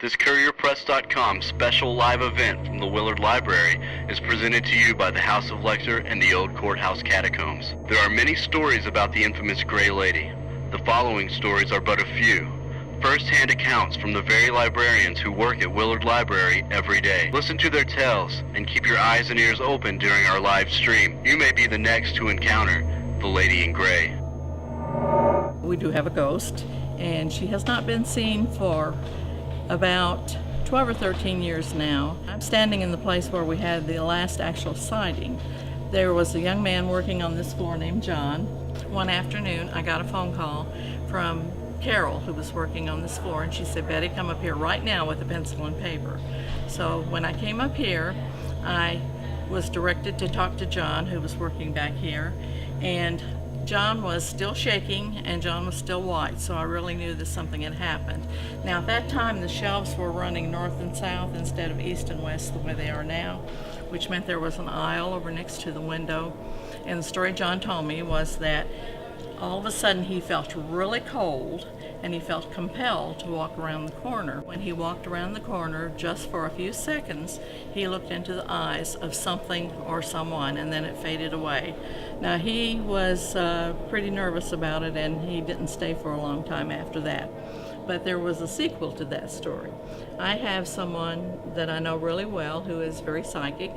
This CourierPress.com special live event from the Willard Library is presented to you by the House of Lecter and the Old Courthouse Catacombs. There are many stories about the infamous Gray Lady. The following stories are but a few. First-hand accounts from the very librarians who work at Willard Library every day. Listen to their tales and keep your eyes and ears open during our live stream. You may be the next to encounter the Lady in Gray. We do have a ghost, and she has not been seen for about 12 or 13 years now. I'm standing in the place where we had the last actual sighting. There was a young man working on this floor named John. One afternoon, I got a phone call from Carol, who was working on this floor, and she said, "Betty, come up here right now with a pencil and paper." So when I came up here, I was directed to talk to John, who was working back here, and John was still shaking and John was still white, so I really knew that something had happened. Now at that time the shelves were running north and south instead of east and west the way they are now, which meant there was an aisle over next to the window. And the story John told me was that all of a sudden he felt really cold and he felt compelled to walk around the corner. When he walked around the corner, just for a few seconds, he looked into the eyes of something or someone, and then it faded away. Now he was pretty nervous about it, and he didn't stay for a long time after that. But there was a sequel to that story. I have someone that I know really well who is very psychic,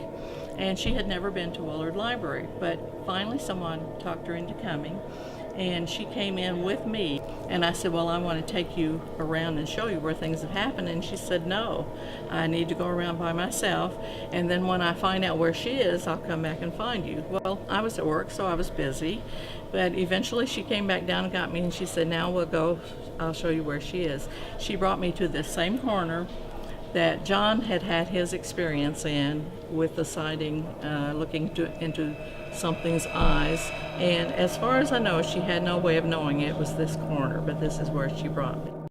and she had never been to Willard Library, but finally someone talked her into coming, and she came in with me, and I said, "Well, I want to take you around and show you where things have happened," and she said, "No, I need to go around by myself, and then when I find out where she is, I'll come back and find you." Well, I was at work, so I was busy, but eventually she came back down and got me, and she said, "Now we'll go, I'll show you where she is." She brought me to this same corner that John had had his experience in with the sighting, looking into something's eyes, and as far as I know, she had no way of knowing it was this corner, but this is where she brought me.